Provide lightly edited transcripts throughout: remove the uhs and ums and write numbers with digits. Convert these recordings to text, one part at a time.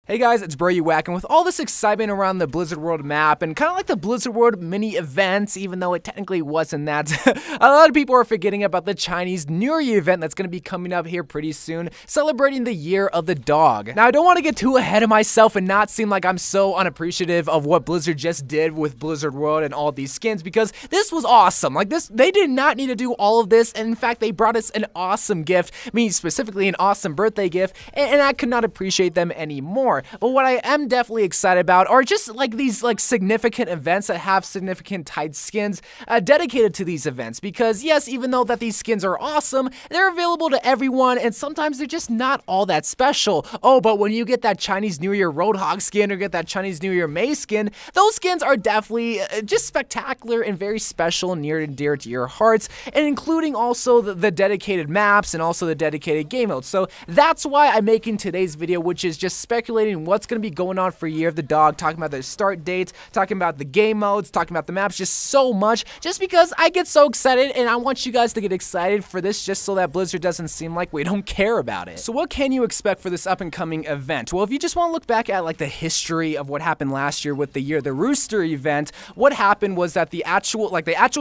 Hey guys, it's YOU WACK, and with all this excitement around the Blizzard World map and kind of like the Blizzard World mini events, even though it technically wasn't that, a lot of people are forgetting about the Chinese New Year event that's going to be coming up here pretty soon, celebrating the Year of the Dog. Now, I don't want to get too ahead of myself and not seem like I'm so unappreciative of what Blizzard just did with Blizzard World and all these skins, because this was awesome. Like this, they did not need to do all of this, and in fact, they brought us an awesome gift, me specifically an awesome birthday gift, and I could not appreciate them anymore. But what I am definitely excited about are just like these significant events that have significant tight skins dedicated to these events, because yes, even though that these skins are awesome, they're available to everyone, and sometimes they're just not all that special. Oh, but when you get that Chinese New Year Roadhog skin or get that Chinese New Year May skin, those skins are definitely just spectacular and very special and near and dear to your hearts, and including also the dedicated maps and also the dedicated game modes. So that's why I'm making today's video, which is just speculating what's going to be going on for Year of the Dog, talking about the start dates, talking about the game modes, talking about the maps, just so much, just because I get so excited, and I want you guys to get excited for this just so that Blizzard doesn't seem like we don't care about it. So what can you expect for this up and coming event? Well, if you just want to look back at like the history of what happened last year with the Year of the Rooster event, what happened was that the actual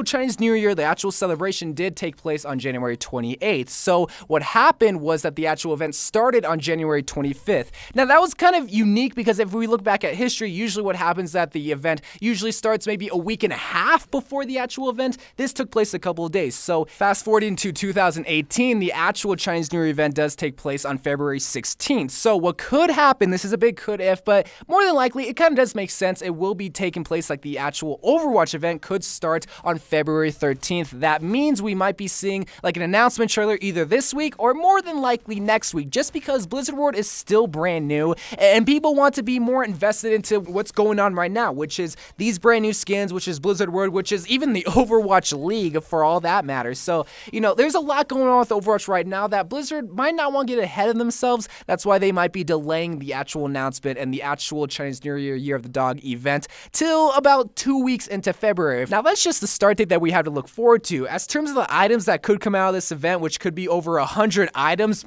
Chinese New Year, the actual celebration did take place on January 28th. So what happened was that the actual event started on January 25th. Now that was kind of unique, because if we look back at history, usually what happens is that the event usually starts maybe a week and a half before the actual event. This took place a couple of days. So fast forwarding to 2018, the actual Chinese New Year event does take place on February 16th. So what could happen, this is a big could if, but more than likely, it kind of does make sense. It will be taking place like the actual Overwatch event could start on February 13th. That means we might be seeing like an announcement trailer either this week or more than likely next week, just because Blizzard World is still brand new and people want to be more invested into what's going on right now, which is these brand new skins, which is Blizzard World, which is even the Overwatch League for all that matters. So, you know, there's a lot going on with Overwatch right now that Blizzard might not want to get ahead of themselves. That's why they might be delaying the actual announcement and the actual Chinese New Year Year of the Dog event till about 2 weeks into February. Now, that's just the start date that we have to look forward to. As terms of the items that could come out of this event, which could be over 100 items,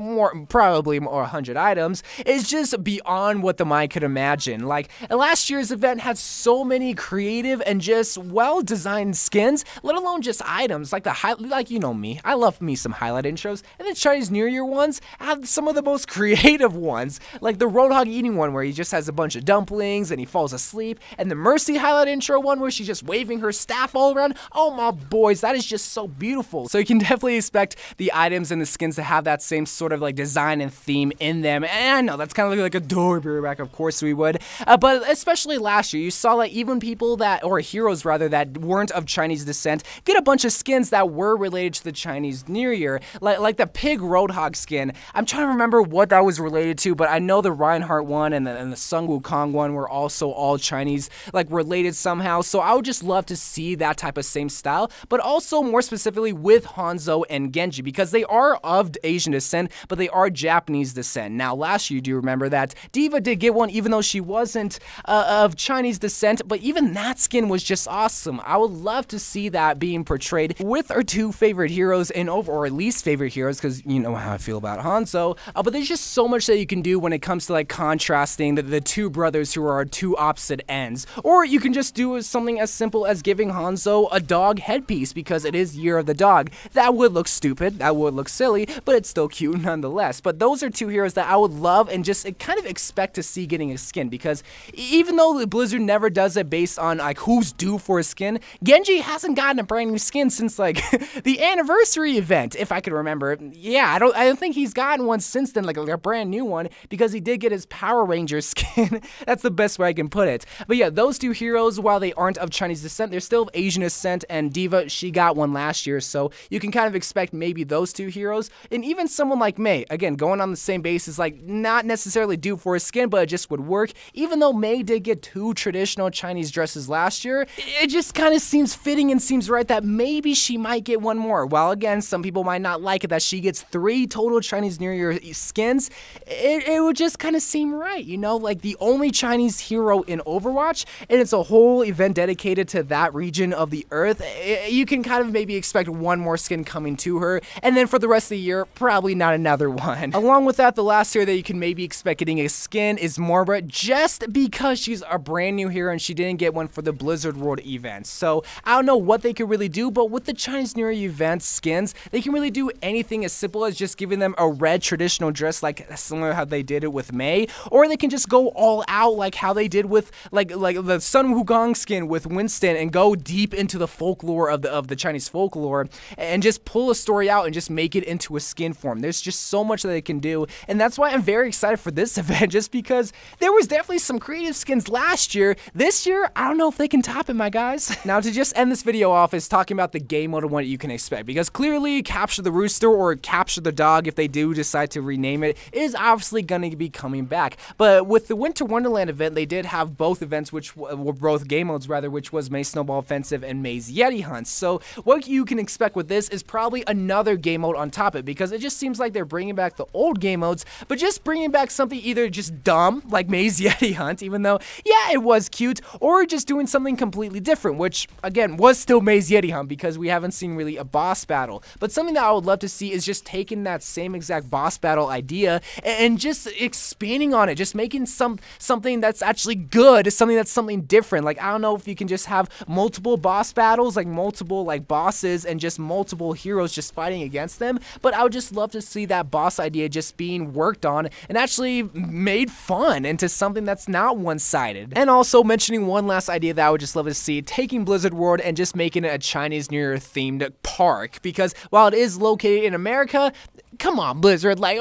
probably more 100 items, is just beyond what the mind could imagine. Like, last year's event had so many creative and just well-designed skins, let alone just items. Like you know me, I love me some highlight intros, and the Chinese New Year ones had some of the most creative ones, like the Roadhog eating one where he just has a bunch of dumplings and he falls asleep, and the Mercy highlight intro one where she's just waving her staff all around. Oh my boys, that is just so beautiful. So you can definitely expect the items and the skins to have that same sort of like design and theme in them, and I know that's kind of like a door back, of course we would, but especially last year, you saw like even people that, or heroes rather, that weren't of Chinese descent get a bunch of skins that were related to the Chinese New Year, like the Pig Roadhog skin. I'm trying to remember what that was related to, but I know the Reinhardt one and the Sun Wukong one were also all Chinese, like related somehow, so I would just love to see that type of same style, but also more specifically with Hanzo and Genji, because they are of Asian descent, but they are Japanese descent. Now, last year, do you remember that Diva did get one, even though she wasn't of Chinese descent, but even that skin was just awesome. I would love to see that being portrayed with our two favorite heroes or least favorite heroes, because you know how I feel about Hanzo, but there's just so much that you can do when it comes to like contrasting the two brothers who are two opposite ends. Or you can just do something as simple as giving Hanzo a dog headpiece, because it is Year of the Dog. That would look stupid, that would look silly, but it's still cute nonetheless. But those are two heroes that I would love and just kind of expect to see getting a skin, because even though Blizzard never does it based on like who's due for a skin, Genji hasn't gotten a brand new skin since like the anniversary event, if I could remember. Yeah, I don't think he's gotten one since then, like a brand new one, because he did get his Power Ranger skin. That's the best way I can put it. But yeah, those two heroes, while they aren't of Chinese descent, they're still of Asian descent, and Diva, she got one last year, so you can kind of expect maybe those two heroes, and even someone like Mei, again, going on the same basis, like not necessarily due for a skin, but it just would work. Even though Mei did get 2 traditional Chinese dresses last year, it just kind of seems fitting and seems right that maybe she might get one more. While again, some people might not like it that she gets 3 total Chinese New Year skins, it would just kind of seem right, you know, like the only Chinese hero in Overwatch, and it's a whole event dedicated to that region of the earth. You can kind of maybe expect one more skin coming to her, and then for the rest of the year, probably not another one. Along with that, the last hero that you can maybe expect getting a skin is Moira, just because she's a brand new hero and she didn't get one for the Blizzard World event. So I don't know what they could really do, but with the Chinese New Year event skins, they can really do anything as simple as just giving them a red traditional dress, like similar to how they did it with Mei, or they can just go all out like how they did with like the Sun Wukong skin with Winston, and go deep into the folklore of the Chinese folklore and just pull a story out and just make it into a skin form. There's just so much that they can do, and that's why I'm very excited for this event, just because there was definitely some creative skins last year. This year, I don't know if they can top it, my guys. Now, to just end this video off is talking about the game mode and what you can expect, because clearly Capture the Rooster or Capture the Dog, if they do decide to rename it, is obviously going to be coming back. But with the Winter Wonderland event, they did have both events, which were both game modes rather, which was Mei Snowball Offensive and Mei's Yeti Hunts. So what you can expect with this is probably another game mode on top of it, because it just seems like they're bringing back the old game modes, but just bringing back something either just dumb, like Mei's Yeti Hunt, even though, yeah, it was cute, or just doing something completely different, which, again, was still Mei's Yeti Hunt, because we haven't seen really a boss battle. But something that I would love to see is just taking that same exact boss battle idea and just expanding on it, just making something that's actually good, something different. Like, I don't know if you can just have multiple boss battles, like multiple like bosses and just multiple heroes just fighting against them, but I would just love to see that boss idea just being worked on and actually made fun into something that's not one-sided. And also mentioning one last idea that I would just love to see, taking Blizzard World and just making it a Chinese New Year themed park, because while it is located in America, come on, Blizzard, like,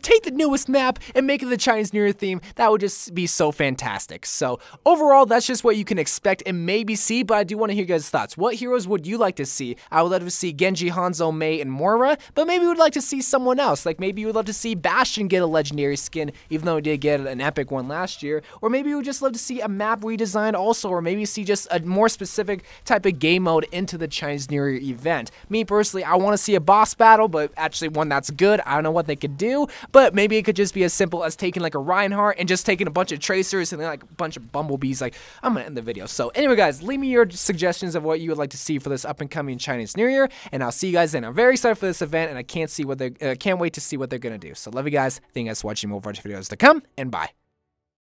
take the newest map and make it the Chinese New Year theme. That would just be so fantastic. So overall, that's just what you can expect and maybe see, but I do want to hear your guys' thoughts. What heroes would you like to see? I would love to see Genji, Hanzo, Mei, and Moira, but maybe you would like to see someone else. Like, maybe you would love to see Bastion get a legendary skin, even though he did get an epic one last year, or maybe you would just love to see a map redesigned also, or maybe see just a more specific type of game mode into the Chinese New Year event. Me personally, I want to see a boss battle, but actually one that's good. I don't know what they could do, but maybe it could just be as simple as taking like a Reinhardt and just taking a bunch of tracers and then like a bunch of bumblebees. Like, I'm gonna end the video. So anyway, guys, leave me your suggestions of what you would like to see for this up and coming Chinese New Year, and I'll see you guys then. I'm very excited for this event, and I can't wait to see what they're gonna do. So love you guys. Thank you guys for watching more Overwatch videos to come, and bye.